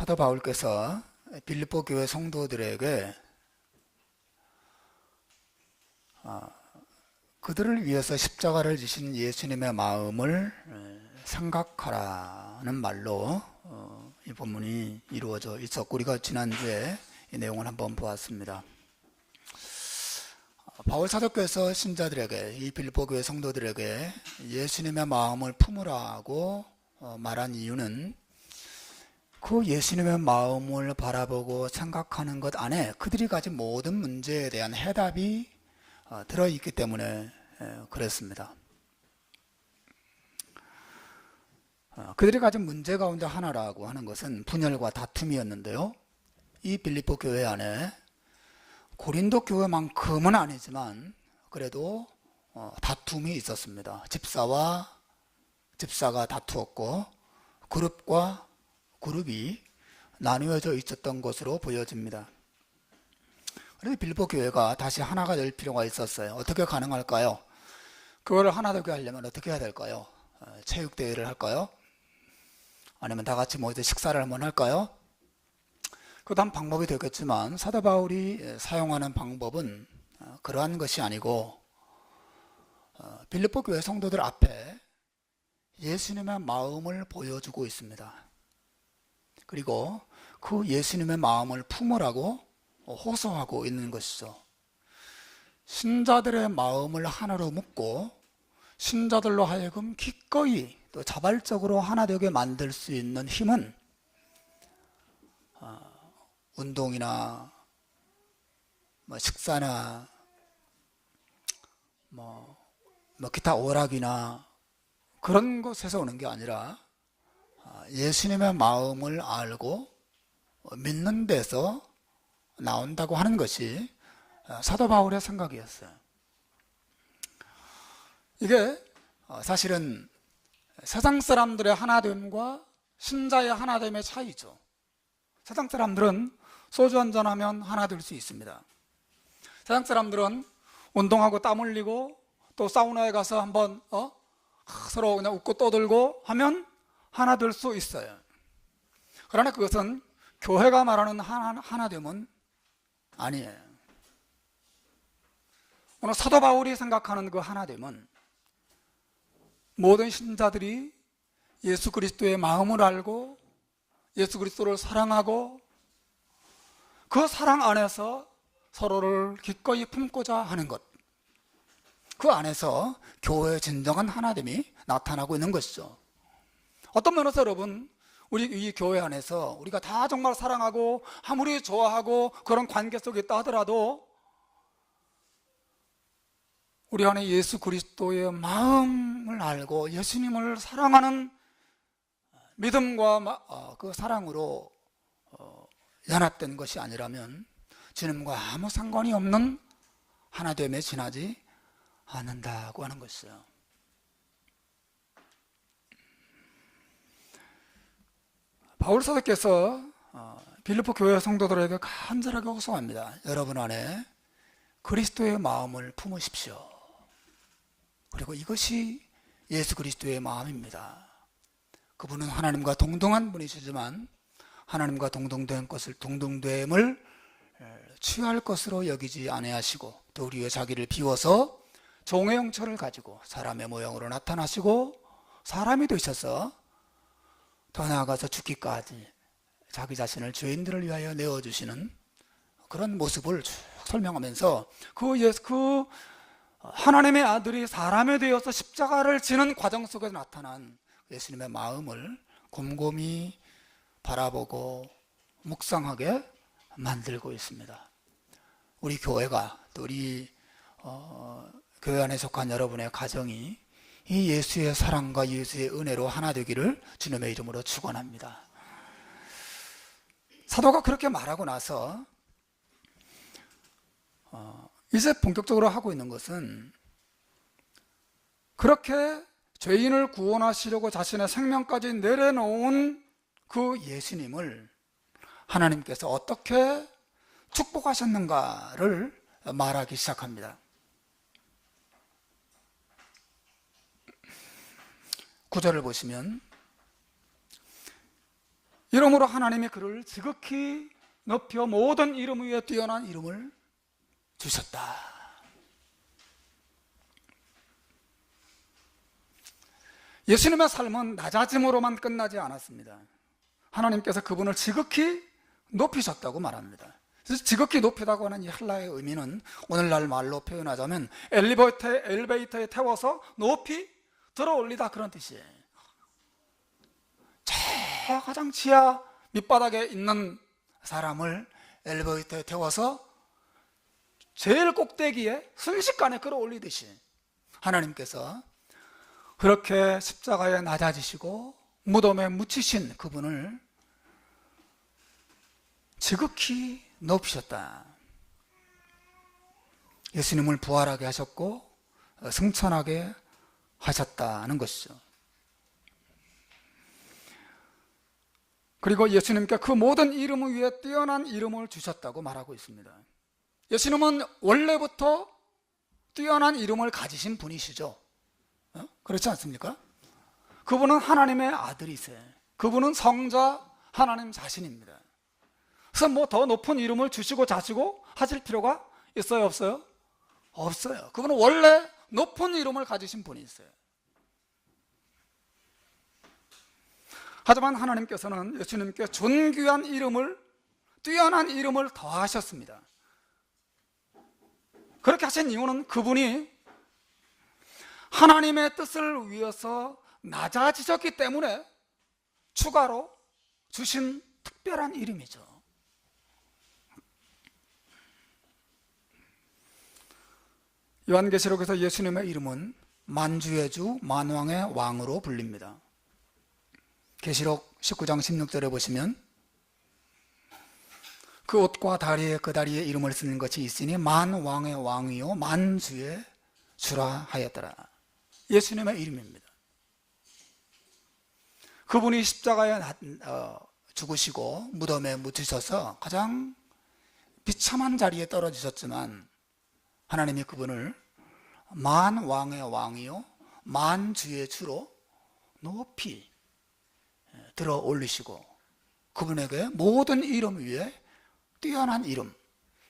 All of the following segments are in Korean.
사도 바울께서 빌립보 교회 성도들에게 그들을 위해서 십자가를 지신 예수님의 마음을 생각하라는 말로 이 본문이 이루어져 있었고, 우리가 지난주에 이 내용을 한번 보았습니다. 바울 사도께서 신자들에게, 이 빌립보 교회 성도들에게 예수님의 마음을 품으라고 말한 이유는 그 예수님의 마음을 바라보고 생각하는 것 안에 그들이 가진 모든 문제에 대한 해답이 들어있기 때문에 그랬습니다. 그들이 가진 문제 가운데 하나라고 하는 것은 분열과 다툼이었는데요. 이 빌립보 교회 안에 고린도 교회만큼은 아니지만 그래도 다툼이 있었습니다. 집사가 다투었고 그룹과 그룹이 나누어져 있었던 것으로 보여집니다. 그래서 빌립보 교회가 다시 하나가 될 필요가 있었어요. 어떻게 가능할까요? 그거를 하나 되게 하려면 어떻게 해야 될까요? 체육대회를 할까요? 아니면 다 같이 모여서 식사를 한번 할까요? 그것도 한 방법이 되겠지만 사도 바울이 사용하는 방법은 그러한 것이 아니고 빌립보 교회 성도들 앞에 예수님의 마음을 보여주고 있습니다. 그리고 그 예수님의 마음을 품으라고 호소하고 있는 것이죠. 신자들의 마음을 하나로 묶고 신자들로 하여금 기꺼이 또 자발적으로 하나 되게 만들 수 있는 힘은 운동이나 식사나 기타 오락이나 그런 것에서 오는 게 아니라 예수님의 마음을 알고 믿는 데서 나온다고 하는 것이 사도 바울의 생각이었어요. 이게 사실은 세상 사람들의 하나됨과 신자의 하나됨의 차이죠. 세상 사람들은 소주 한잔하면 하나 될 수 있습니다. 세상 사람들은 운동하고 땀 흘리고 또 사우나에 가서 한번 서로 그냥 웃고 떠들고 하면 하나 될 수 있어요. 그러나 그것은 교회가 말하는 하나됨은 아니에요. 오늘 사도 바울이 생각하는 그 하나됨은 모든 신자들이 예수 그리스도의 마음을 알고 예수 그리스도를 사랑하고 그 사랑 안에서 서로를 기꺼이 품고자 하는 것, 그 안에서 교회의 진정한 하나됨이 나타나고 있는 것이죠. 어떤 면에서 여러분, 우리 이 교회 안에서 우리가 다 정말 사랑하고 아무리 좋아하고 그런 관계 속에 있다 하더라도 우리 안에 예수 그리스도의 마음을 알고 예수님을 사랑하는 믿음과 그 사랑으로 연합된 것이 아니라면 주님과 아무 상관이 없는 하나됨에 지나지 않는다고 하는 것이죠. 바울 사도께서 빌립보 교회 성도들에게 간절하게 호소합니다. 여러분 안에 그리스도의 마음을 품으십시오. 그리고 이것이 예수 그리스도의 마음입니다. 그분은 하나님과 동등한 분이시지만 하나님과 동등됨을 취할 것으로 여기지 아니하시고 또 우리의 자기를 비워서 종의 형체를 가지고 사람의 모형으로 나타나시고 사람이 되셔서 더 나아가서 죽기까지 자기 자신을 죄인들을 위하여 내어주시는 그런 모습을 쭉 설명하면서 그 하나님의 아들이 사람이 되어서 십자가를 지는 과정 속에서 나타난 예수님의 마음을 곰곰이 바라보고 묵상하게 만들고 있습니다. 우리 교회가 또 우리 교회 안에 속한 여러분의 가정이 이 예수의 사랑과 예수의 은혜로 하나 되기를 주님의 이름으로 축원합니다. 사도가 그렇게 말하고 나서 이제 본격적으로 하고 있는 것은 그렇게 죄인을 구원하시려고 자신의 생명까지 내려놓은 그 예수님을 하나님께서 어떻게 축복하셨는가를 말하기 시작합니다. 9절을 보시면 이러므로 하나님이 그를 지극히 높여 모든 이름 위에 뛰어난 이름을 주셨다. 예수님의 삶은 낮아짐으로만 끝나지 않았습니다. 하나님께서 그분을 지극히 높이셨다고 말합니다. 그래서 지극히 높이다고 하는 이 헬라의 의미는 오늘날 말로 표현하자면 엘리베이터에 태워서 높이 들어올리다, 그런 뜻이에요. 가장 지하 밑바닥에 있는 사람을 엘리베이터에 태워서 제일 꼭대기에 순식간에 끌어올리듯이 하나님께서 그렇게 십자가에 낮아지시고 무덤에 묻히신 그분을 지극히 높이셨다. 예수님을 부활하게 하셨고 승천하게 하셨다는 것이죠. 그리고 예수님께 그 모든 이름 위에 뛰어난 이름을 주셨다고 말하고 있습니다. 예수님은 원래부터 뛰어난 이름을 가지신 분이시죠. 그렇지 않습니까? 그분은 하나님의 아들이세요. 그분은 성자 하나님 자신입니다. 그래서 뭐 더 높은 이름을 주시고 자시고 하실 필요가 있어요, 없어요? 없어요. 그분은 원래 높은 이름을 가지신 분이세요. 하지만 하나님께서는 예수님께 존귀한 이름을, 뛰어난 이름을 더하셨습니다. 그렇게 하신 이유는 그분이 하나님의 뜻을 위해서 낮아지셨기 때문에 추가로 주신 특별한 이름이죠. 요한계시록에서 예수님의 이름은 만주의 주, 만왕의 왕으로 불립니다. 계시록 19장 16절에 보시면 그 옷과 다리에 그 다리에 이름을 쓰는 것이 있으니 만왕의 왕이요 만주의 주라 하였더라. 예수님의 이름입니다. 그분이 십자가에 죽으시고 무덤에 묻히셔서 가장 비참한 자리에 떨어지셨지만 하나님이 그분을 만왕의 왕이요 만주의 주로 높이 들어 올리시고 그분에게 모든 이름 위에 뛰어난 이름,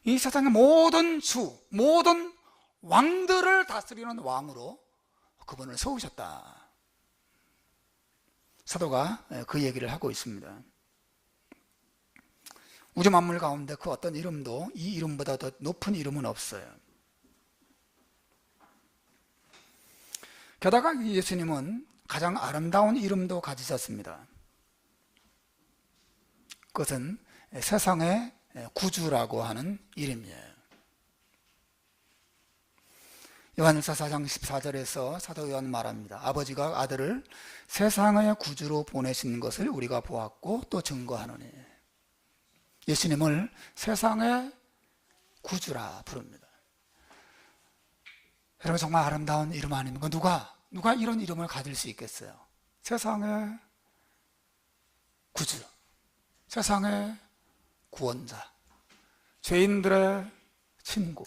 이 세상의 모든 주, 모든 왕들을 다스리는 왕으로 그분을 세우셨다. 사도가 그 얘기를 하고 있습니다. 우주 만물 가운데 그 어떤 이름도 이 이름보다 더 높은 이름은 없어요. 게다가 예수님은 가장 아름다운 이름도 가지셨습니다. 그것은 세상의 구주라고 하는 이름이에요. 요한일서 4장 14절에서 사도 요한 말합니다. 아버지가 아들을 세상의 구주로 보내신 것을 우리가 보았고 또 증거하노니. 예수님을 세상의 구주라 부릅니다. 여러분, 정말 아름다운 이름 아닙니까? 누가 이런 이름을 가질 수 있겠어요? 세상의 구주, 세상의 구원자, 죄인들의 친구.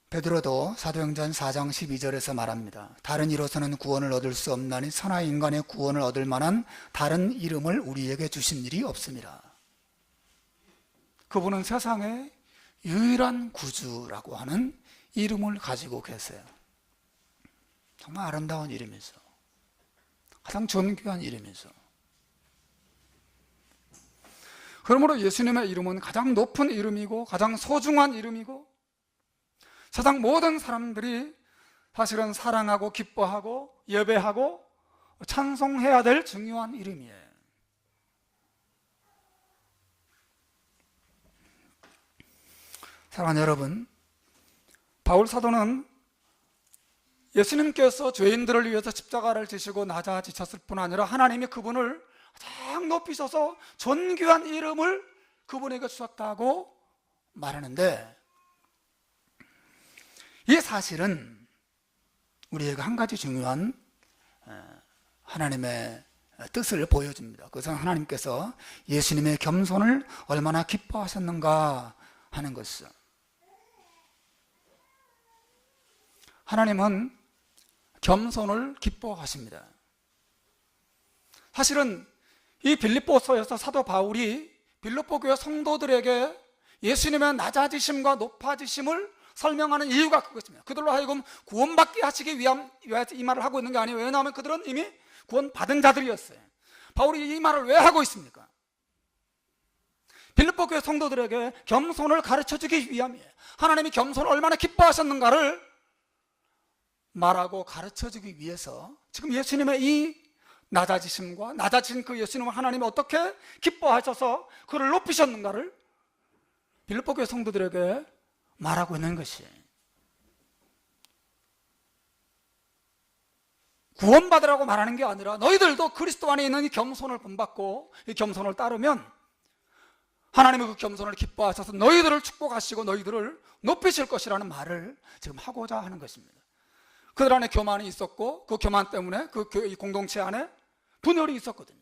베드로도 사도행전 4장 12절에서 말합니다. 다른 이로서는 구원을 얻을 수 없나니 천하 인간의 구원을 얻을 만한 다른 이름을 우리에게 주신 일이 없습니다. 그분은 세상의 유일한 구주라고 하는 이름을 가지고 계세요. 정말 아름다운 이름이죠. 가장 존귀한 이름이죠. 그러므로 예수님의 이름은 가장 높은 이름이고 가장 소중한 이름이고 세상 모든 사람들이 사실은 사랑하고 기뻐하고 예배하고 찬송해야 될 중요한 이름이에요. 사랑하는 여러분, 바울 사도는 예수님께서 죄인들을 위해서 십자가를 지시고 낮아지셨을 뿐 아니라 하나님이 그분을 가장 높이셔서 존귀한 이름을 그분에게 주셨다고 말하는데, 이 사실은 우리에게 한 가지 중요한 하나님의 뜻을 보여줍니다. 그것은 하나님께서 예수님의 겸손을 얼마나 기뻐하셨는가 하는 것이죠. 하나님은 겸손을 기뻐하십니다. 사실은 이 빌립보서에서 사도 바울이 빌립보 교회 성도들에게 예수님의 낮아지심과 높아지심을 설명하는 이유가 그것입니다. 그들로 하여금 구원받게 하시기 위하여 이 말을 하고 있는 게 아니에요. 왜냐하면 그들은 이미 구원받은 자들이었어요. 바울이 이 말을 왜 하고 있습니까? 빌립보 교회 성도들에게 겸손을 가르쳐주기 위함이에요. 하나님이 겸손을 얼마나 기뻐하셨는가를 말하고 가르쳐주기 위해서 지금 예수님의 이 낮아지심과 낮아진 그 예수님을 하나님이 어떻게 기뻐하셔서 그를 높이셨는가를 빌립보 교회 성도들에게 말하고 있는 것이에요. 구원받으라고 말하는 게 아니라 너희들도 그리스도 안에 있는 이 겸손을 본받고 이 겸손을 따르면 하나님의 그 겸손을 기뻐하셔서 너희들을 축복하시고 너희들을 높이실 것이라는 말을 지금 하고자 하는 것입니다. 그들 안에 교만이 있었고 그 교만 때문에 그 공동체 안에 분열이 있었거든요.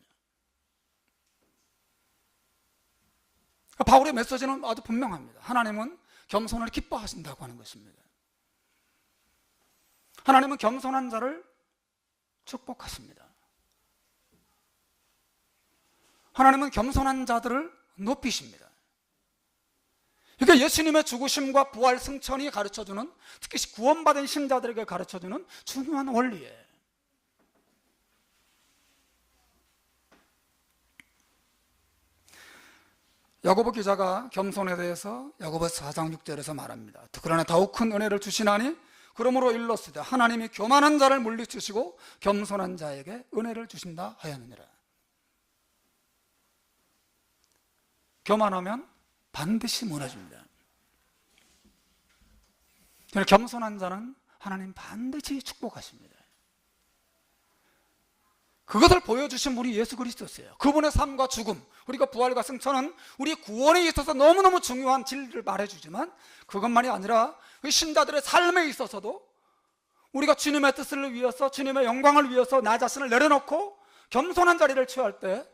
바울의 메시지는 아주 분명합니다. 하나님은 겸손을 기뻐하신다고 하는 것입니다. 하나님은 겸손한 자를 축복하십니다. 하나님은 겸손한 자들을 높이십니다. 이게 예수님의 죽으심과 부활 승천이 가르쳐주는, 특히 구원받은 신자들에게 가르쳐주는 중요한 원리예요. 야고보 기자가 겸손에 대해서 야고보서 4장 6절에서 말합니다. 그러나 더욱 큰 은혜를 주시나니 그러므로 일렀으되 하나님이 교만한 자를 물리치시고 겸손한 자에게 은혜를 주신다 하였느니라. 교만하면 반드시 무너집니다. 겸손한 자는 하나님 반드시 축복하십니다. 그것을 보여주신 분이 예수 그리스도였어요. 그분의 삶과 죽음, 우리가 부활과 승천은 우리 구원에 있어서 너무너무 중요한 진리를 말해주지만 그것만이 아니라 신자들의 삶에 있어서도 우리가 주님의 뜻을 위해서, 주님의 영광을 위해서 나 자신을 내려놓고 겸손한 자리를 취할 때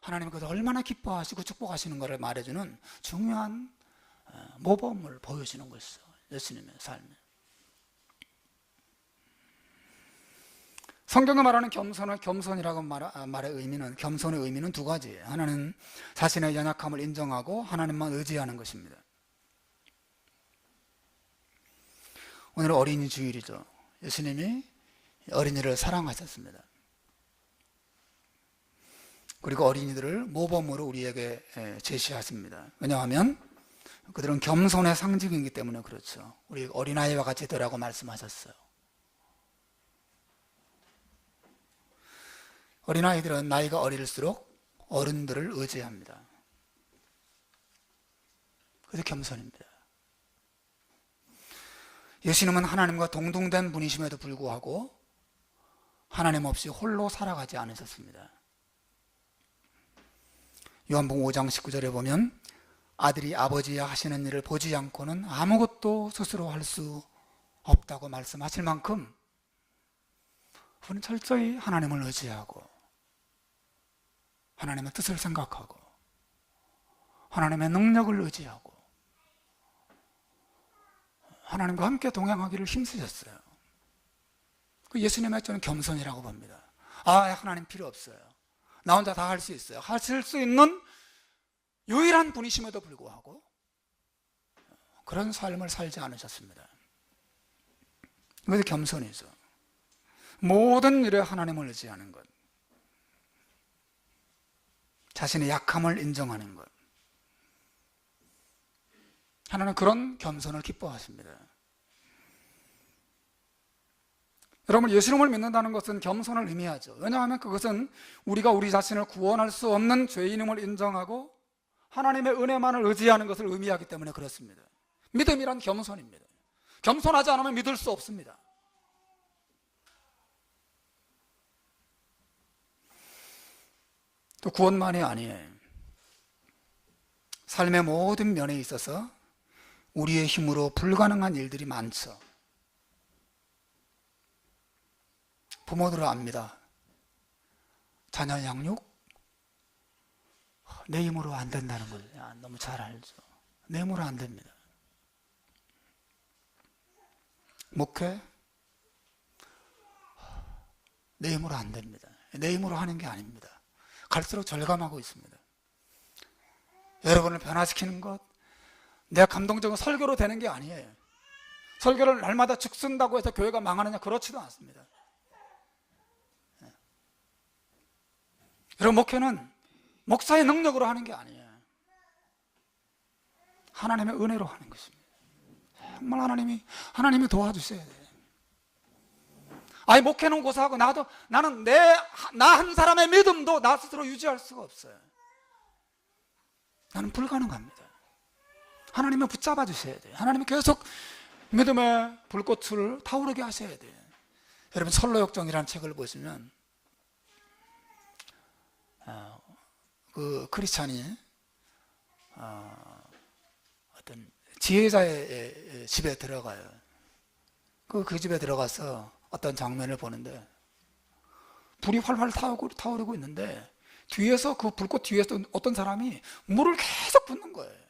하나님은 그것을 얼마나 기뻐하시고 축복하시는 를 말해주는 중요한 모범을 보여주는 것이죠. 예수님의 삶에. 성경이 말하는 겸손이라고 말의 의미는, 겸손의 의미는 두 가지예요. 하나는 자신의 연약함을 인정하고 하나님만 의지하는 것입니다. 오늘은 어린이 주일이죠. 예수님이 어린이를 사랑하셨습니다. 그리고 어린이들을 모범으로 우리에게 제시하십니다. 왜냐하면 그들은 겸손의 상징이기 때문에 그렇죠. 우리 어린아이와 같이 되라고 말씀하셨어요. 어린아이들은 나이가 어릴수록 어른들을 의지합니다. 그래서 겸손입니다. 예수님은 하나님과 동등된 분이심에도 불구하고 하나님 없이 홀로 살아가지 않으셨습니다. 요한복음 5장 19절에 보면 아들이 아버지 하시는 일을 보지 않고는 아무것도 스스로 할 수 없다고 말씀하실 만큼 그분은 철저히 하나님을 의지하고 하나님의 뜻을 생각하고 하나님의 능력을 의지하고 하나님과 함께 동행하기를 힘쓰셨어요. 그 예수님의 저는 겸손이라고 봅니다. 하나님 필요 없어요. 나 혼자 다 할 수 있어요. 하실 수 있는 유일한 분이심에도 불구하고 그런 삶을 살지 않으셨습니다. 그래서 겸손이죠. 모든 일에 하나님을 의지하는 것, 자신의 약함을 인정하는 것, 하나님은 그런 겸손을 기뻐하십니다. 여러분, 예수님을 믿는다는 것은 겸손을 의미하죠. 왜냐하면 그것은 우리가 우리 자신을 구원할 수 없는 죄인임을 인정하고 하나님의 은혜만을 의지하는 것을 의미하기 때문에 그렇습니다. 믿음이란 겸손입니다. 겸손하지 않으면 믿을 수 없습니다. 또 구원만이 아니에요. 삶의 모든 면에 있어서 우리의 힘으로 불가능한 일들이 많죠. 부모들은 압니다. 자녀 양육? 내 힘으로 안 된다는 걸 너무 잘 알죠. 내 힘으로 안 됩니다. 목회? 내 힘으로 안 됩니다. 내 힘으로 하는 게 아닙니다. 갈수록 절감하고 있습니다. 여러분을 변화시키는 것, 내 감동적인 설교로 되는 게 아니에요. 설교를 날마다 죽쓴다고 해서 교회가 망하느냐? 그렇지도 않습니다. 여러분, 목회는 목사의 능력으로 하는 게 아니에요. 하나님의 은혜로 하는 것입니다. 정말 하나님이 도와주셔야 돼요. 아니, 목회는 고사하고 나는 나 한 사람의 믿음도 나 스스로 유지할 수가 없어요. 나는 불가능합니다. 하나님은 붙잡아 주셔야 돼요. 하나님은 계속 믿음의 불꽃을 타오르게 하셔야 돼요. 여러분, 선로역정이라는 책을 보시면 그 크리스찬이 어떤 지혜자의 집에 들어가요. 그 집에 들어가서 어떤 장면을 보는데 불이 활활 타오르고 있는데 뒤에서, 그 불꽃 뒤에서 어떤 사람이 물을 계속 붓는 거예요.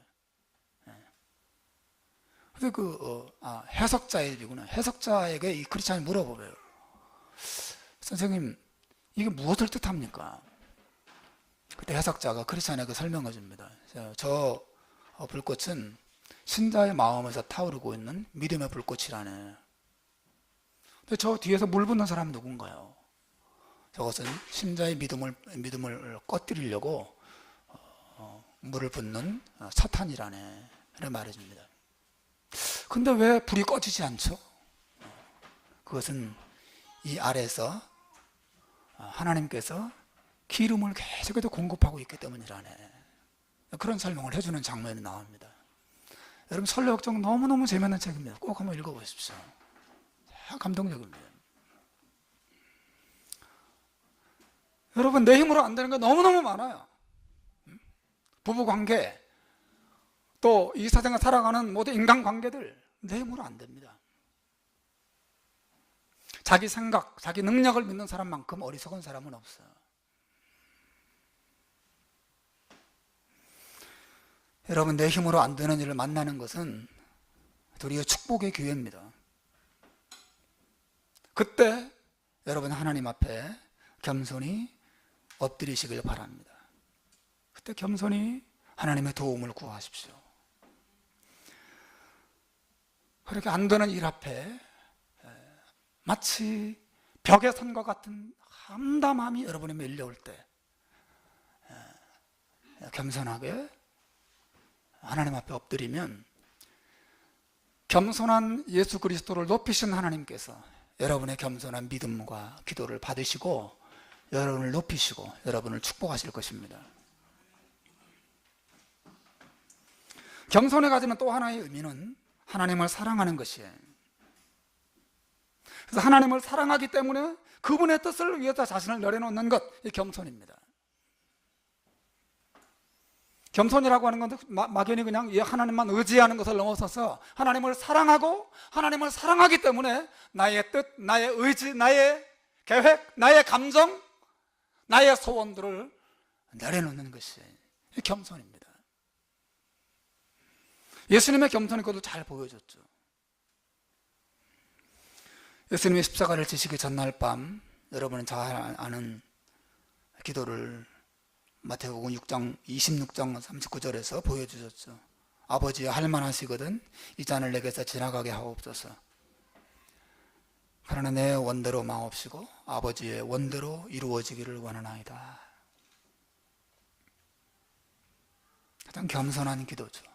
그래서 해석자의 일이구나. 해석자에게 이 크리스찬이 물어보래요. 선생님, 이게 무엇을 뜻합니까? 그때 해석자가 크리스찬에게 설명해 줍니다. 저 불꽃은 신자의 마음에서 타오르고 있는 믿음의 불꽃이라네. 근데 저 뒤에서 물 붓는 사람은 누군가요? 저것은 신자의 믿음을 꺼뜨리려고 물을 붓는 사탄이라네. 이렇게 말해줍니다. 근데 왜 불이 꺼지지 않죠? 그것은 이 아래에서 하나님께서 기름을 계속해서 공급하고 있기 때문이라네. 그런 설명을 해주는 장면이 나옵니다. 여러분, 선로역정 너무너무 재미있는 책입니다. 꼭 한번 읽어보십시오. 감동적입니다. 여러분, 내 힘으로 안 되는 게 너무너무 많아요. 부부관계, 또 이 세상에 살아가는 모든 인간관계들 내 힘으로 안 됩니다. 자기 생각, 자기 능력을 믿는 사람만큼 어리석은 사람은 없어요. 여러분, 내 힘으로 안 되는 일을 만나는 것은 우리의 축복의 기회입니다. 그때 여러분, 하나님 앞에 겸손히 엎드리시길 바랍니다. 그때 겸손히 하나님의 도움을 구하십시오. 그렇게 안 되는 일 앞에 마치 벽에 선과 같은 담담함이 여러분이 밀려올 때 겸손하게 하나님 앞에 엎드리면 겸손한 예수 그리스도를 높이신 하나님께서 여러분의 겸손한 믿음과 기도를 받으시고 여러분을 높이시고 여러분을 축복하실 것입니다. 겸손에 가지는 또 하나의 의미는 하나님을 사랑하는 것이에요. 그래서 하나님을 사랑하기 때문에 그분의 뜻을 위해서 자신을 내려놓는 것, 이 겸손입니다. 겸손이라고 하는 건 막연히 그냥 하나님만 의지하는 것을 넘어서서 하나님을 사랑하고 하나님을 사랑하기 때문에 나의 뜻, 나의 의지, 나의 계획, 나의 감정, 나의 소원들을 내려놓는 것이 겸손입니다. 예수님의 겸손이 그것을 잘 보여줬죠. 예수님이 십자가를 지시기 전날 밤, 여러분은 잘 아는 기도를 마태복음 26장 39절에서 보여주셨죠. 아버지여, 할만하시거든 이 잔을 내게서 지나가게 하옵소서. 그러나 내 원대로 마옵시고 아버지의 원대로 이루어지기를 원하나이다. 가장 겸손한 기도죠.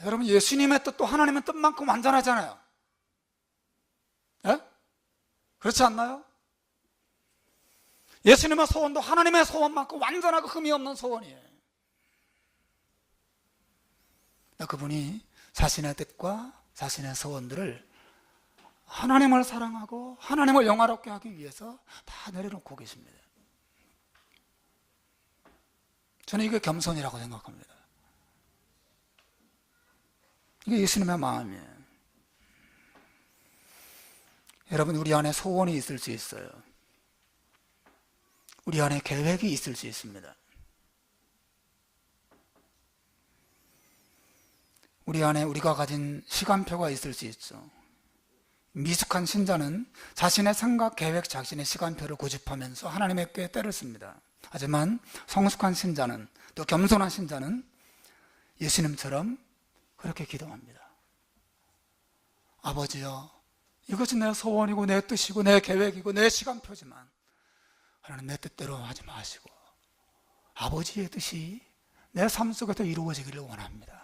여러분, 예수님의 뜻도 하나님의 뜻만큼 완전하잖아요. 예? 그렇지 않나요? 예수님의 소원도 하나님의 소원만큼 완전하고 흠이 없는 소원이에요. 그분이 자신의 뜻과 자신의 소원들을 하나님을 사랑하고 하나님을 영화롭게 하기 위해서 다 내려놓고 계십니다. 저는 이게 겸손이라고 생각합니다. 이게 예수님의 마음이에요. 여러분, 우리 안에 소원이 있을 수 있어요. 우리 안에 계획이 있을 수 있습니다. 우리 안에 우리가 가진 시간표가 있을 수 있죠. 미숙한 신자는 자신의 생각, 계획, 자신의 시간표를 고집하면서 하나님께 때를 씁니다. 하지만 성숙한 신자는, 또 겸손한 신자는 예수님처럼 그렇게 기도합니다. 아버지여, 이것이 내 소원이고 내 뜻이고 내 계획이고 내 시간표지만 하나님, 내 뜻대로 하지 마시고 아버지의 뜻이 내 삶 속에서 이루어지기를 원합니다.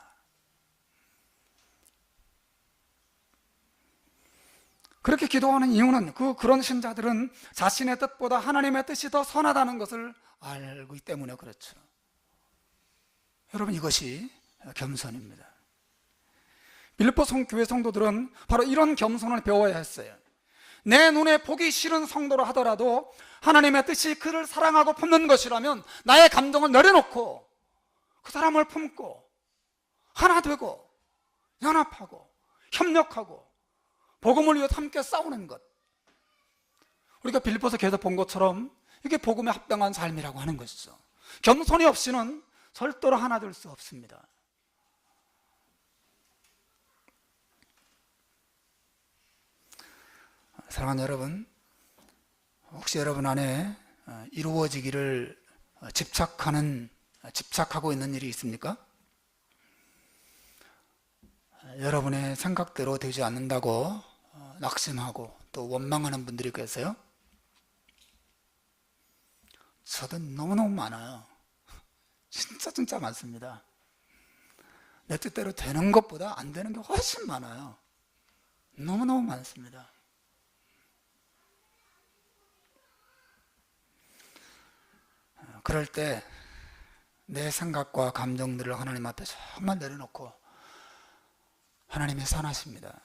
그렇게 기도하는 이유는 그런 신자들은 자신의 뜻보다 하나님의 뜻이 더 선하다는 것을 알기 때문에 그렇죠. 여러분, 이것이 겸손입니다. 빌립보 교회 성도들은 바로 이런 겸손을 배워야 했어요. 내 눈에 보기 싫은 성도라 하더라도 하나님의 뜻이 그를 사랑하고 품는 것이라면 나의 감정을 내려놓고 그 사람을 품고 하나 되고 연합하고 협력하고 복음을 위해 함께 싸우는 것, 우리가 빌립보서 교회에서 본 것처럼 이게 복음에 합당한 삶이라고 하는 것이죠. 겸손이 없이는 절대로 하나 될 수 없습니다. 사랑하는 여러분, 혹시 여러분 안에 이루어지기를 집착하고 있는 일이 있습니까? 여러분의 생각대로 되지 않는다고 낙심하고 또 원망하는 분들이 계세요? 저도 너무너무 많아요. 진짜 많습니다. 내 뜻대로 되는 것보다 안 되는 게 훨씬 많아요. 너무너무 많습니다. 그럴 때 내 생각과 감정들을 하나님 앞에 정말 내려놓고 하나님이 선하십니다.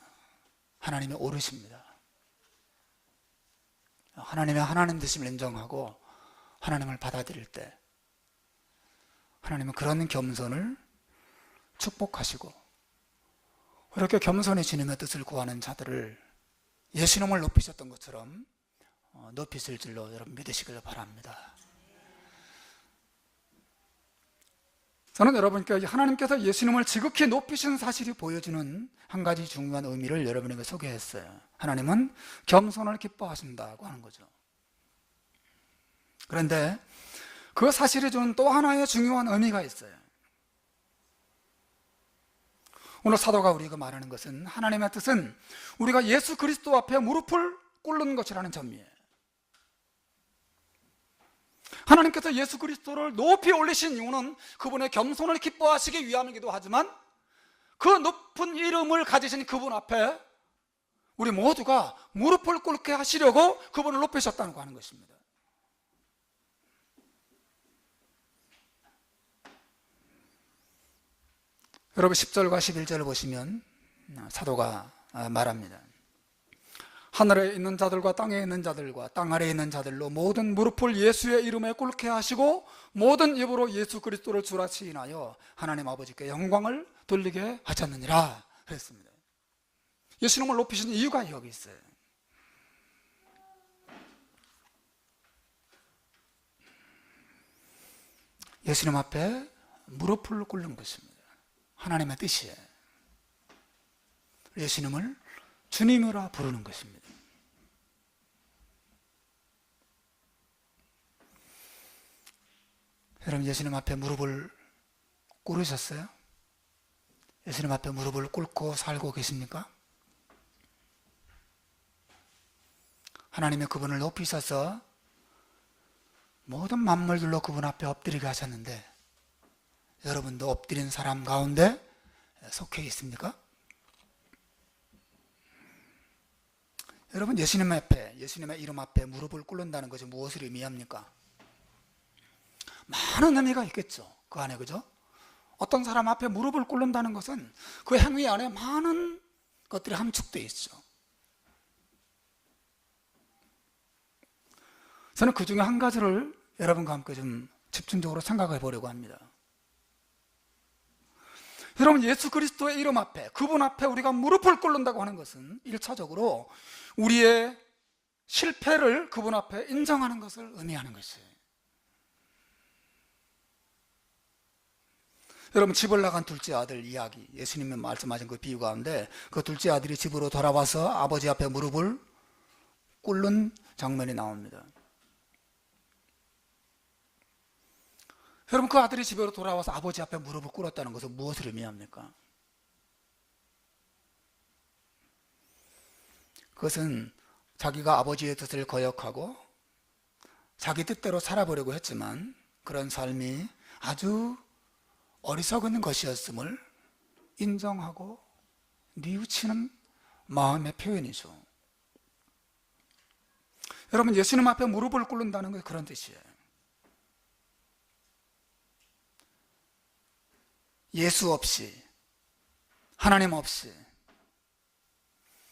하나님이 옳으십니다. 하나님의 하나님 되심을 인정하고 하나님을 받아들일 때 하나님은 그런 겸손을 축복하시고, 그렇게 겸손히 주님의 뜻을 구하는 자들을 예수님을 높이셨던 것처럼 높이실 줄로 여러분 믿으시길 바랍니다. 저는 여러분께 하나님께서 예수님을 지극히 높이신 사실이 보여주는 한 가지 중요한 의미를 여러분에게 소개했어요. 하나님은 겸손을 기뻐하신다고 하는 거죠. 그런데 그 사실이 주는 또 하나의 중요한 의미가 있어요. 오늘 사도가 우리가 말하는 것은, 하나님의 뜻은 우리가 예수 그리스도 앞에 무릎을 꿇는 것이라는 점이에요. 하나님께서 예수 그리스도를 높이 올리신 이유는 그분의 겸손을 기뻐하시기 위함이기도 하지만, 그 높은 이름을 가지신 그분 앞에 우리 모두가 무릎을 꿇게 하시려고 그분을 높이셨다고 하는 것입니다. 여러분, 10절과 11절을 보시면 사도가 말합니다. 하늘에 있는 자들과 땅에 있는 자들과 땅 아래에 있는 자들로 모든 무릎을 예수의 이름에 꿇게 하시고 모든 입으로 예수 그리스도를 주라 시인하여 하나님 아버지께 영광을 돌리게 하셨느니라 그랬습니다. 예수님을 높이신 이유가 여기 있어요. 예수님 앞에 무릎을 꿇는 것입니다. 하나님의 뜻이에요. 예수님을 주님이라 부르는 것입니다. 여러분, 예수님 앞에 무릎을 꿇으셨어요? 예수님 앞에 무릎을 꿇고 살고 계십니까? 하나님의 그분을 높이셔서 모든 만물들로 그분 앞에 엎드리게 하셨는데, 여러분도 엎드린 사람 가운데 속해 있습니까? 여러분, 예수님 앞에, 예수님의 이름 앞에 무릎을 꿇는다는 것이 무엇을 의미합니까? 많은 의미가 있겠죠. 그 안에, 그죠? 어떤 사람 앞에 무릎을 꿇는다는 것은 그 행위 안에 많은 것들이 함축되어 있죠. 저는 그 중에 한 가지를 여러분과 함께 좀 집중적으로 생각해 보려고 합니다. 여러분, 예수 그리스도의 이름 앞에, 그분 앞에 우리가 무릎을 꿇는다고 하는 것은 1차적으로 우리의 실패를 그분 앞에 인정하는 것을 의미하는 것이에요. 여러분, 집을 나간 둘째 아들 이야기, 예수님이 말씀하신 그 비유 가운데 그 둘째 아들이 집으로 돌아와서 아버지 앞에 무릎을 꿇는 장면이 나옵니다. 여러분, 그 아들이 집으로 돌아와서 아버지 앞에 무릎을 꿇었다는 것은 무엇을 의미합니까? 그것은 자기가 아버지의 뜻을 거역하고 자기 뜻대로 살아보려고 했지만 그런 삶이 아주 어리석은 것이었음을 인정하고 뉘우치는 마음의 표현이죠. 여러분, 예수님 앞에 무릎을 꿇는다는 건 그런 뜻이에요. 예수 없이, 하나님 없이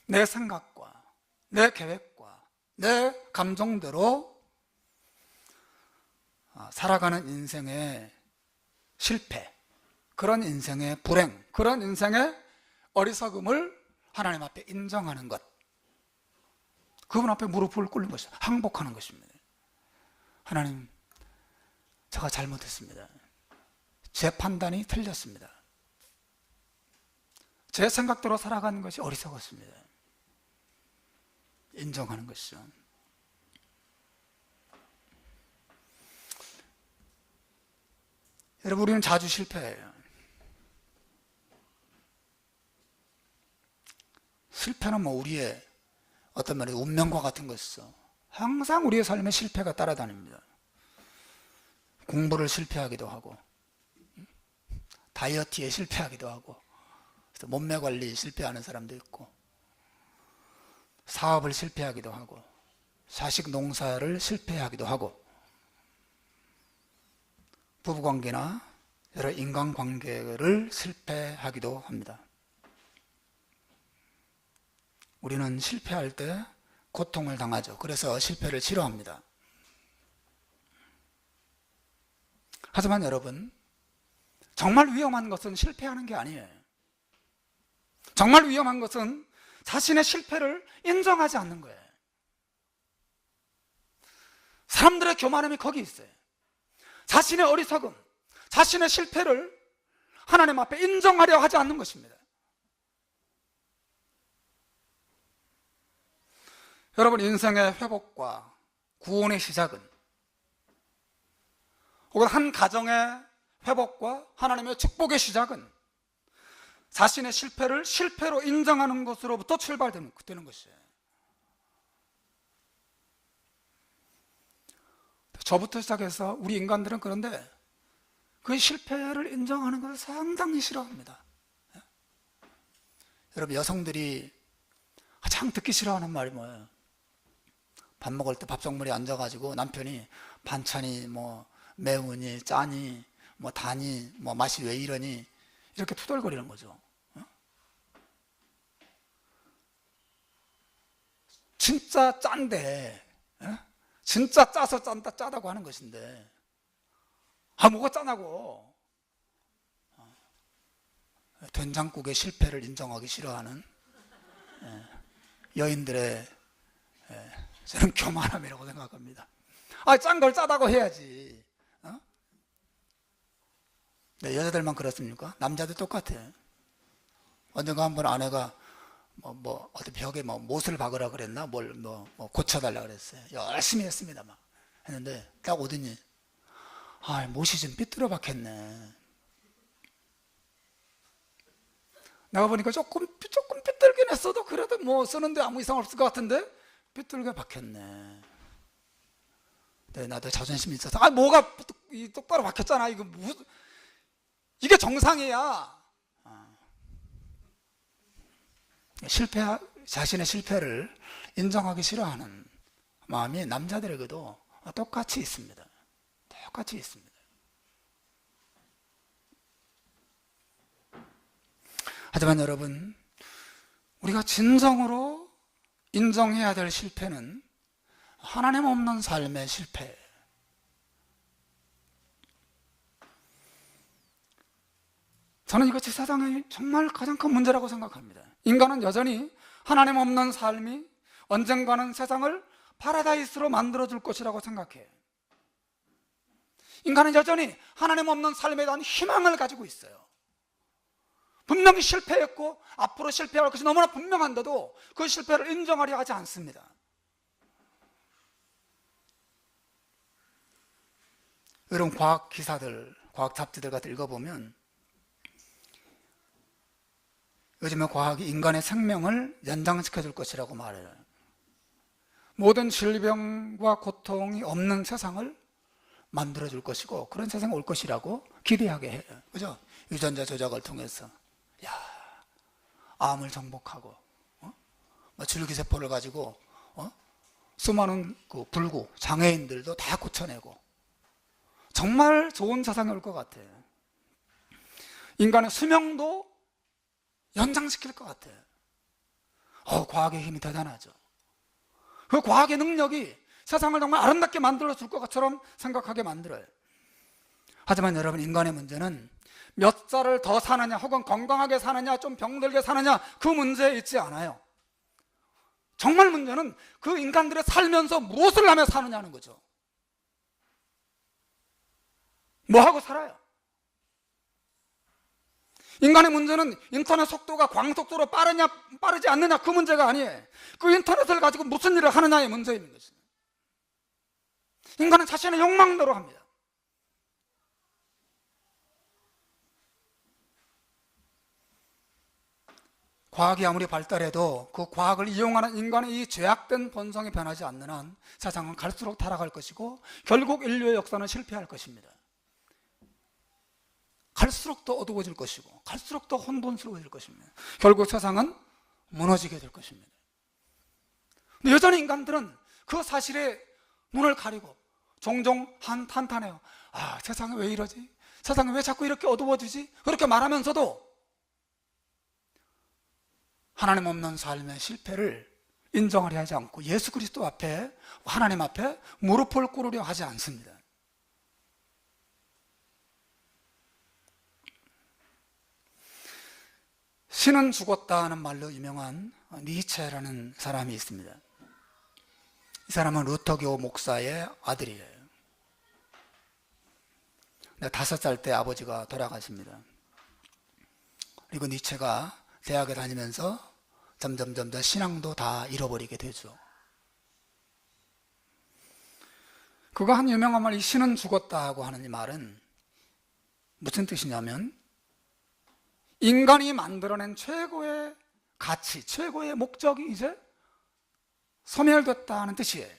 내 생각과 내 계획과 내 감정대로 살아가는 인생의 실패, 그런 인생의 불행, 그런 인생의 어리석음을 하나님 앞에 인정하는 것, 그분 앞에 무릎을 꿇는 것이죠. 항복하는 것입니다. 하나님, 제가 잘못했습니다. 제 판단이 틀렸습니다. 제 생각대로 살아가는 것이 어리석었습니다. 인정하는 것이죠. 여러분, 우리는 자주 실패해요. 실패는 우리의 어떤 말이에요, 운명과 같은 것이죠. 항상 우리의 삶에 실패가 따라다닙니다. 공부를 실패하기도 하고, 다이어트에 실패하기도 하고, 몸매 관리 실패하는 사람도 있고, 사업을 실패하기도 하고, 자식 농사를 실패하기도 하고, 부부관계나 여러 인간관계를 실패하기도 합니다. 우리는 실패할 때 고통을 당하죠. 그래서 실패를 싫어합니다. 하지만 여러분, 정말 위험한 것은 실패하는 게 아니에요. 정말 위험한 것은 자신의 실패를 인정하지 않는 거예요. 사람들의 교만함이 거기 있어요. 자신의 어리석음, 자신의 실패를 하나님 앞에 인정하려 하지 않는 것입니다. 여러분, 인생의 회복과 구원의 시작은, 혹은 한 가정의 회복과 하나님의 축복의 시작은 자신의 실패를 실패로 인정하는 것으로부터 출발되는 것이에요. 저부터 시작해서 우리 인간들은 그런데 그 실패를 인정하는 것을 상당히 싫어합니다. 여러분, 여성들이 가장 듣기 싫어하는 말이 뭐예요? 밥 먹을 때 밥상머리에 앉아가지고 남편이 반찬이 매우니 짜니 다니 맛이 왜 이러니 이렇게 투덜거리는 거죠. 진짜 짠데, 진짜 짜서 짜다고 하는 것인데, 뭐가 짜냐고. 된장국의 실패를 인정하기 싫어하는 여인들의 저는 교만함이라고 생각합니다. 짠 걸 짜다고 해야지. 네, 여자들만 그렇습니까? 남자도 똑같아요. 언젠가 한번 아내가 어디 벽에 못을 박으라 그랬나? 고쳐달라 그랬어요. 열심히 했습니다. 했는데 딱 오더니 못이 좀 삐뚤어 박혔네. 내가 보니까 조금 삐뚤긴 했어도 그래도 쓰는데 아무 이상 없을 것 같은데 삐뚤게 박혔네. 네, 나도 자존심이 있어서 뭐가 똑바로 박혔잖아. 이게 정상이야. 자신의 실패를 인정하기 싫어하는 마음이 남자들에게도 똑같이 있습니다. 똑같이 있습니다. 하지만 여러분, 우리가 진정으로 인정해야 될 실패는 하나님 없는 삶의 실패예요. 저는 이것이 세상의 정말 가장 큰 문제라고 생각합니다. 인간은 여전히 하나님 없는 삶이 언젠가는 세상을 파라다이스로 만들어줄 것이라고 생각해요. 인간은 여전히 하나님 없는 삶에 대한 희망을 가지고 있어요. 분명히 실패했고 앞으로 실패할 것이 너무나 분명한데도 그 실패를 인정하려 하지 않습니다. 여러분, 과학 기사들, 과학 잡지들 같은 거 읽어보면 요즘에 과학이 인간의 생명을 연장시켜 줄 것이라고 말해요. 모든 질병과 고통이 없는 세상을 만들어 줄 것이고 그런 세상이 올 것이라고 기대하게 해요. 그죠? 유전자 조작을 통해서 암을 정복하고 줄기세포를 가지고 수많은 그 불구 장애인들도 다 고쳐내고 정말 좋은 세상이 올 것 같아요. 인간의 수명도 연장시킬 것 같아요. 과학의 힘이 대단하죠. 그 과학의 능력이 세상을 정말 아름답게 만들어 줄 것처럼 생각하게 만들어요. 하지만 여러분, 인간의 문제는 몇 살을 더 사느냐 혹은 건강하게 사느냐 좀 병들게 사느냐 그 문제에 있지 않아요. 정말 문제는 그 인간들이 살면서 무엇을 하며 사느냐는 거죠. 뭐하고 살아요? 인간의 문제는 인터넷 속도가 광속도로 빠르냐 빠르지 않느냐 그 문제가 아니에요. 그 인터넷을 가지고 무슨 일을 하느냐의 문제인 것입니다. 인간은 자신의 욕망대로 합니다. 과학이 아무리 발달해도 그 과학을 이용하는 인간의 이 죄악된 본성이 변하지 않는 한 세상은 갈수록 타락할 것이고 결국 인류의 역사는 실패할 것입니다. 갈수록 더 어두워질 것이고 갈수록 더 혼돈스러워질 것입니다. 결국 세상은 무너지게 될 것입니다. 근데 여전히 인간들은 그 사실에 눈을 가리고 종종 한탄해요. 세상이 왜 이러지? 세상이 왜 자꾸 이렇게 어두워지지? 그렇게 말하면서도 하나님 없는 삶의 실패를 인정하려 하지 않고 예수 그리스도 앞에, 하나님 앞에 무릎을 꿇으려 하지 않습니다. 신은 죽었다 하는 말로 유명한 니체라는 사람이 있습니다. 이 사람은 루터교 목사의 아들이에요. 5살 때 아버지가 돌아가십니다. 그리고 니체가 대학에 다니면서 점점 신앙도 다 잃어버리게 되죠. 그가 한 유명한 말, 이 신은 죽었다고 하는 이 말은 무슨 뜻이냐면 인간이 만들어낸 최고의 가치, 최고의 목적이 이제 소멸됐다는 뜻이에요.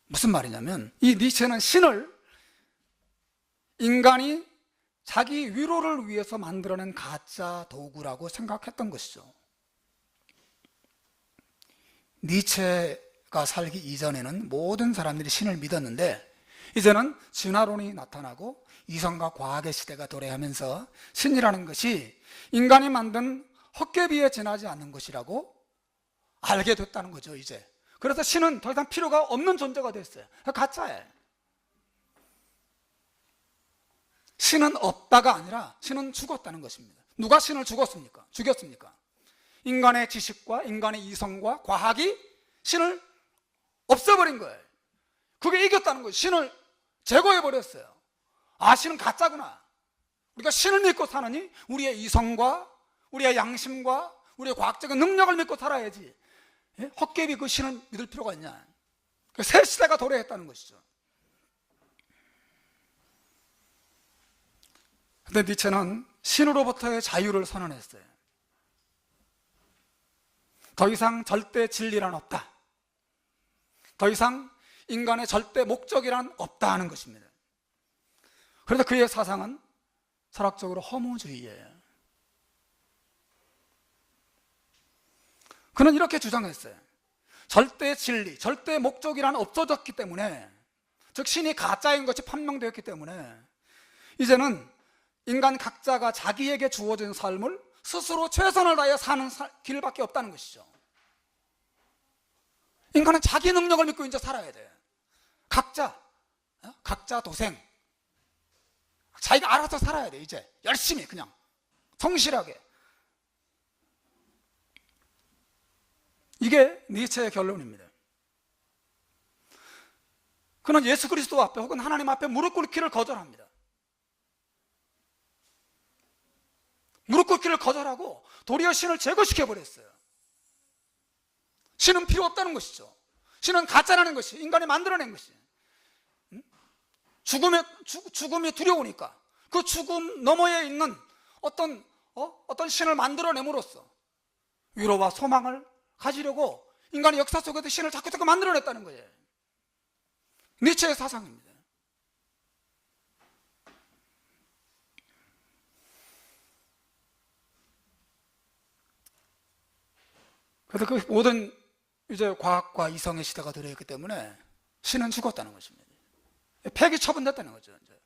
무슨 말이냐면 이 니체는 신을 인간이 자기 위로를 위해서 만들어낸 가짜 도구라고 생각했던 것이죠. 니체가 살기 이전에는 모든 사람들이 신을 믿었는데 이제는 진화론이 나타나고 이성과 과학의 시대가 도래하면서 신이라는 것이 인간이 만든 헛개비에 지나지 않는 것이라고 알게 됐다는 거죠, 이제. 그래서 신은 더 이상 필요가 없는 존재가 됐어요. 가짜예요. 신은 없다가 아니라 신은 죽었다는 것입니다. 누가 신을 죽였습니까? 인간의 지식과 인간의 이성과 과학이 신을 없애버린 거예요. 그게 이겼다는 거예요. 신을 제거해버렸어요. 신은 가짜구나. 우리가 신을 믿고 사느니 우리의 이성과 우리의 양심과 우리의 과학적인 능력을 믿고 살아야지. 헛개비 그 신을 믿을 필요가 있냐. 새 시대가 도래했다는 것이죠. 그런데 니체는 신으로부터의 자유를 선언했어요. 더 이상 절대 진리란 없다. 더 이상 인간의 절대 목적이란 없다 하는 것입니다. 그래서 그의 사상은 철학적으로 허무주의예요. 그는 이렇게 주장했어요. 절대 진리, 절대 목적이란 없어졌기 때문에, 즉 신이 가짜인 것이 판명되었기 때문에 이제는 인간 각자가 자기에게 주어진 삶을 스스로 최선을 다해 사는 길밖에 없다는 것이죠. 인간은 자기 능력을 믿고 이제 살아야 돼요. 각자 도생. 자기가 알아서 살아야 돼. 이제 열심히 그냥 성실하게. 이게 니체의 결론입니다. 그는 예수 그리스도 앞에 혹은 하나님 앞에 무릎 꿇기를 거절합니다. 무릎 꿇기를 거절하고 도리어 신을 제거시켜버렸어요. 신은 필요 없다는 것이죠. 신은 가짜라는 것이, 인간이 만들어낸 것이. 죽음이 두려우니까 그 죽음 너머에 있는 어떤 신을 만들어냄으로써 위로와 소망을 가지려고 인간의 역사 속에서 신을 자꾸 만들어냈다는 거예요. 니체의 사상입니다. 그래서 그 모든 이제 과학과 이성의 시대가 들어있기 때문에 신은 죽었다는 것입니다. 폐기 처분됐다는 거죠. 이제.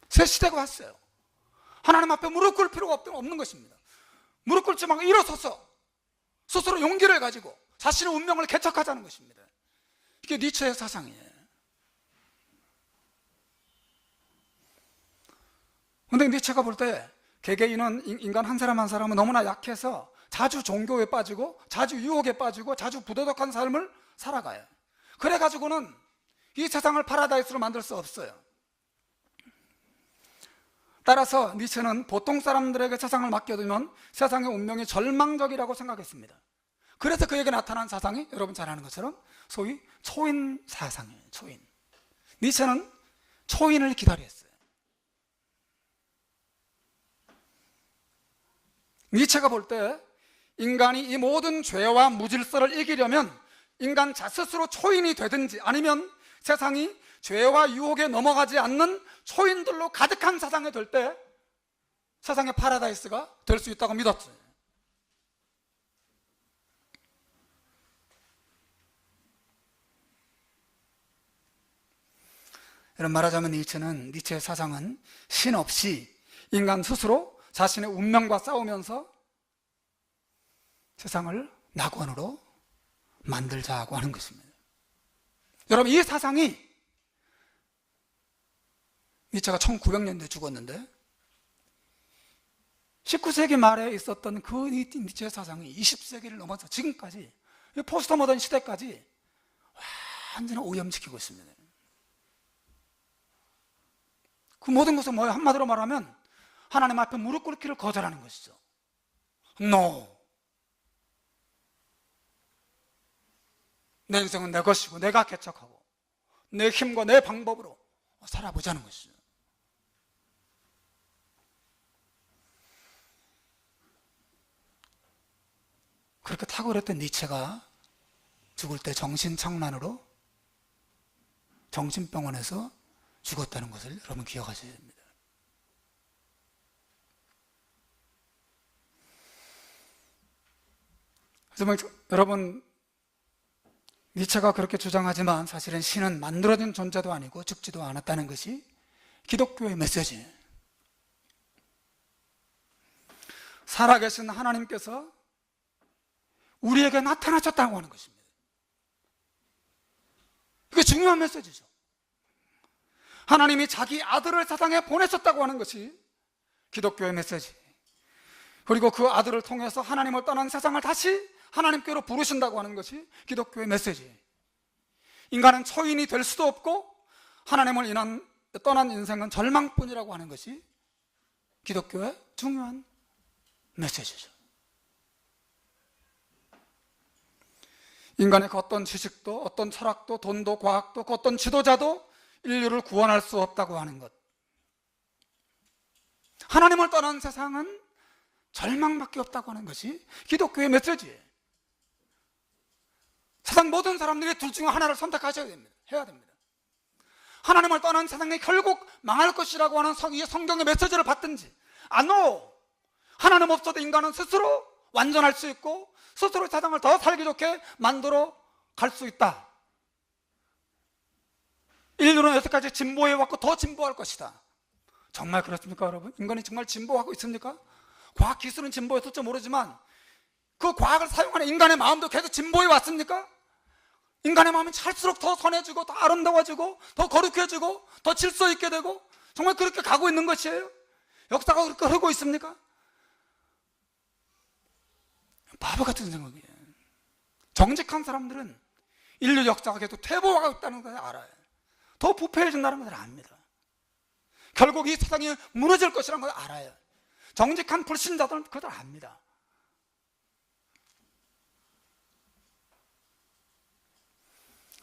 새 시대가 왔어요. 하나님 앞에 무릎 꿇을 필요가 없는 것입니다. 무릎 꿇지 말고 일어서서 스스로 용기를 가지고 자신의 운명을 개척하자는 것입니다. 이게 니체의 사상이에요. 그런데 니체가 볼 때 개개인은, 인간 한 사람 한 사람은 너무나 약해서 자주 종교에 빠지고 자주 유혹에 빠지고 자주 부도덕한 삶을 살아가요. 그래가지고는 이 세상을 파라다이스로 만들 수 없어요. 따라서 니체는 보통 사람들에게 세상을 맡겨두면 세상의 운명이 절망적이라고 생각했습니다. 그래서 그에게 나타난 사상이 여러분 잘 아는 것처럼 소위 초인 사상이에요. 초인. 니체는 초인을 기다렸어요. 니체가 볼 때 인간이 이 모든 죄와 무질서를 이기려면 인간 스스로 초인이 되든지 아니면 세상이 죄와 유혹에 넘어가지 않는 초인들로 가득한 세상이 될 때 세상의 파라다이스가 될 수 있다고 믿었어요. 이런 말하자면 니체의 사상은 신 없이 인간 스스로 자신의 운명과 싸우면서 세상을 낙원으로 만들자고 하는 것입니다. 여러분, 이 사상이, 니체가 1900년대에 죽었는데 19세기 말에 있었던 그 니체의 사상이 20세기를 넘어서 지금까지 포스트 모던 시대까지 완전히 오염시키고 있습니다. 그 모든 것은 뭐예요? 한마디로 말하면 하나님 앞에 무릎 꿇기를 거절하는 것이죠. No. 내 인생은 내 것이고 내가 개척하고 내 힘과 내 방법으로 살아보자는 것이죠. 그렇게 탁월했던 니체가 죽을 때 정신착란으로 정신병원에서 죽었다는 것을 여러분 기억하셔야 됩니다. 하지만 여러분, 니체가 그렇게 주장하지만 사실은 신은 만들어진 존재도 아니고 죽지도 않았다는 것이 기독교의 메시지예요. 살아계신 하나님께서 우리에게 나타나셨다고 하는 것입니다. 이게 중요한 메시지죠. 하나님이 자기 아들을 세상에 보내셨다고 하는 것이 기독교의 메시지. 그리고 그 아들을 통해서 하나님을 떠난 세상을 다시 하나님께로 부르신다고 하는 것이 기독교의 메시지. 인간은 초인이 될 수도 없고 하나님을 떠난 인생은 절망뿐이라고 하는 것이 기독교의 중요한 메시지죠. 인간의 그 어떤 지식도, 어떤 철학도, 돈도, 과학도, 그 어떤 지도자도 인류를 구원할 수 없다고 하는 것. 하나님을 떠난 세상은 절망밖에 없다고 하는 것이 기독교의 메시지예요. 세상 모든 사람들이 둘 중에 하나를 선택하셔야 됩니다. 해야 됩니다. 하나님을 떠난 세상이 결국 망할 것이라고 하는 이 성경의 메시지를 받든지, 아노, 하나님 없어도 인간은 스스로 완전할 수 있고 스스로 세상을 더 살기 좋게 만들어 갈 수 있다. 인류는 여태까지 진보해왔고 더 진보할 것이다. 정말 그렇습니까, 여러분? 인간이 정말 진보하고 있습니까? 과학기술은 진보했을지 모르지만 그 과학을 사용하는 인간의 마음도 계속 진보해 왔습니까? 인간의 마음이 갈수록 더 선해지고 더 아름다워지고 더 거룩해지고 더 질서 있게 되고 정말 그렇게 가고 있는 것이에요? 역사가 그렇게 흐르고 있습니까? 바보 같은 생각이에요. 정직한 사람들은 인류 역사가 계속 퇴보하고 있다는 걸 알아요. 더 부패해진다는 것을 압니다. 결국 이 세상이 무너질 것이라는 걸 알아요. 정직한 불신자들은 그걸 압니다.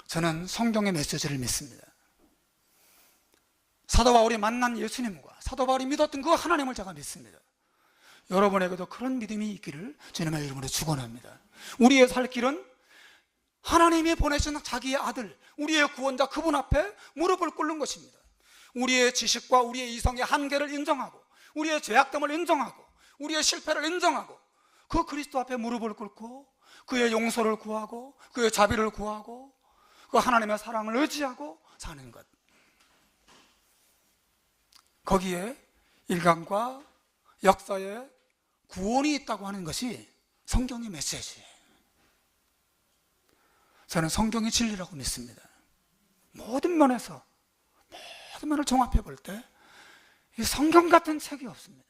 저는 성경의 메시지를 믿습니다. 사도 바울이 만난 예수님과 사도 바울이 믿었던 그 하나님을 제가 믿습니다. 여러분에게도 그런 믿음이 있기를 주님의 이름으로 축원합니다. 우리의 살 길은 하나님이 보내신 자기의 아들, 우리의 구원자 그분 앞에 무릎을 꿇는 것입니다. 우리의 지식과 우리의 이성의 한계를 인정하고, 우리의 죄악됨을 인정하고, 우리의 실패를 인정하고, 그 그리스도 앞에 무릎을 꿇고 그의 용서를 구하고 그의 자비를 구하고 그 하나님의 사랑을 의지하고 사는 것, 거기에 인간과 역사에 구원이 있다고 하는 것이 성경의 메시지예요. 저는 성경의 진리라고 믿습니다. 모든 면에서, 모든 면을 종합해 볼 때 이 성경 같은 책이 없습니다.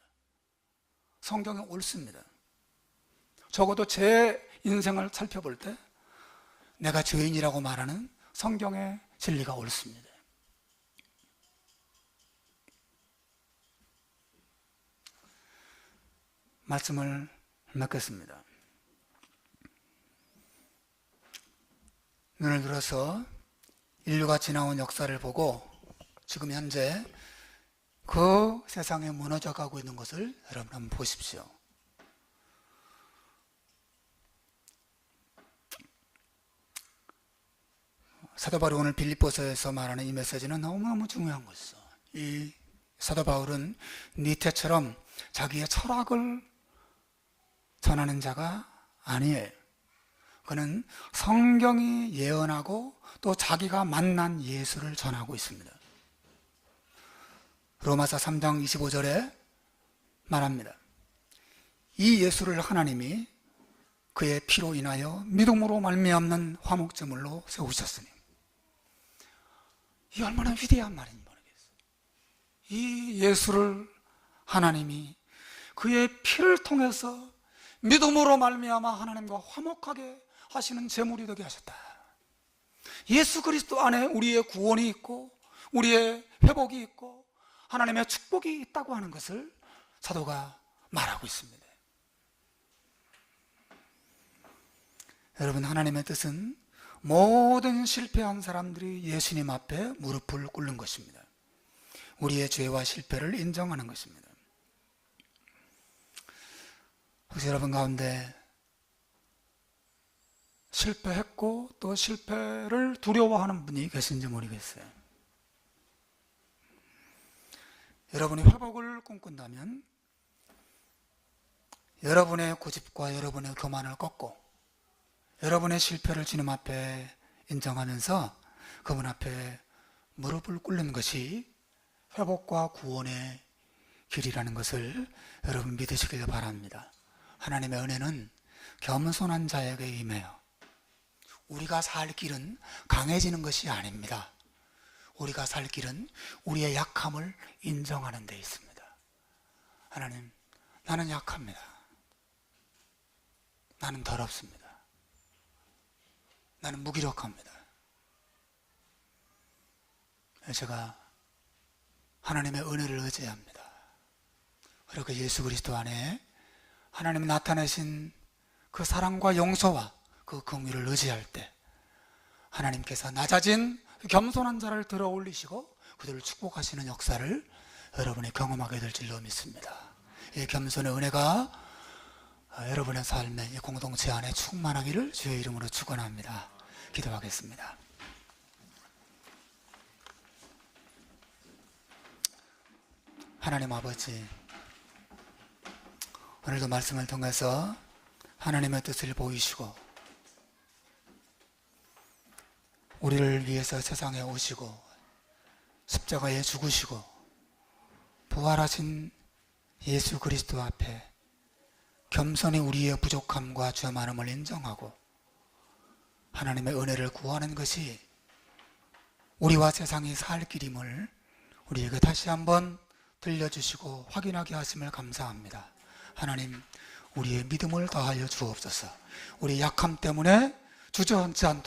성경이 옳습니다. 적어도 제 인생을 살펴볼 때 내가 죄인이라고 말하는 성경의 진리가 옳습니다. 말씀을 맺겠습니다. 눈을 들어서 인류가 지나온 역사를 보고 지금 현재 그 세상에 무너져 가고 있는 것을 여러분 한번 보십시오. 사도 바울이 오늘 빌립보서에서 말하는 이 메시지는 너무너무 중요한 것이죠. 이 사도 바울은 니테처럼 자기의 철학을 전하는 자가 아니에요. 그는 성경이 예언하고 또 자기가 만난 예수를 전하고 있습니다. 로마서 3장 25절에 말합니다. 이 예수를 하나님이 그의 피로 인하여 믿음으로 말미암는 화목제물로 세우셨으니. 이 얼마나 위대한 말인지 모르겠어요. 이 예수를 하나님이 그의 피를 통해서 믿음으로 말미암아 하나님과 화목하게 하시는 제물이 되게 하셨다. 예수 그리스도 안에 우리의 구원이 있고 우리의 회복이 있고 하나님의 축복이 있다고 하는 것을 사도가 말하고 있습니다. 여러분, 하나님의 뜻은 모든 실패한 사람들이 예수님 앞에 무릎을 꿇는 것입니다. 우리의 죄와 실패를 인정하는 것입니다. 혹시 여러분 가운데 실패했고 또 실패를 두려워하는 분이 계신지 모르겠어요. 여러분이 회복을 꿈꾼다면 여러분의 고집과 여러분의 교만을 꺾고 여러분의 실패를 주님 앞에 인정하면서 그분 앞에 무릎을 꿇는 것이 회복과 구원의 길이라는 것을 여러분 믿으시길 바랍니다. 하나님의 은혜는 겸손한 자에게 임해요. 우리가 살 길은 강해지는 것이 아닙니다. 우리가 살 길은 우리의 약함을 인정하는 데 있습니다. 하나님, 나는 약합니다. 나는 더럽습니다. 나는 무기력합니다. 제가 하나님의 은혜를 의지합니다. 그리고 예수 그리스도 안에 하나님이 나타내신 그 사랑과 용서와 그 긍휼을 의지할 때 하나님께서 낮아진 겸손한 자를 들어 올리시고 그들을 축복하시는 역사를 여러분이 경험하게 될 줄로 믿습니다. 이 겸손의 은혜가 여러분의 삶의 이 공동체 안에 충만하기를 주의 이름으로 축원합니다. 기도하겠습니다. 하나님 아버지, 오늘도 말씀을 통해서 하나님의 뜻을 보이시고 우리를 위해서 세상에 오시고 십자가에 죽으시고 부활하신 예수 그리스도 앞에 겸손히 우리의 부족함과 죄 많음을 인정하고 하나님의 은혜를 구하는 것이 우리와 세상이 살 길임을 우리에게 다시 한번 들려주시고 확인하게 하심을 감사합니다. 하나님, 우리의 믿음을 더하여 주옵소서. 우리 약함 때문에 주저앉지 않도록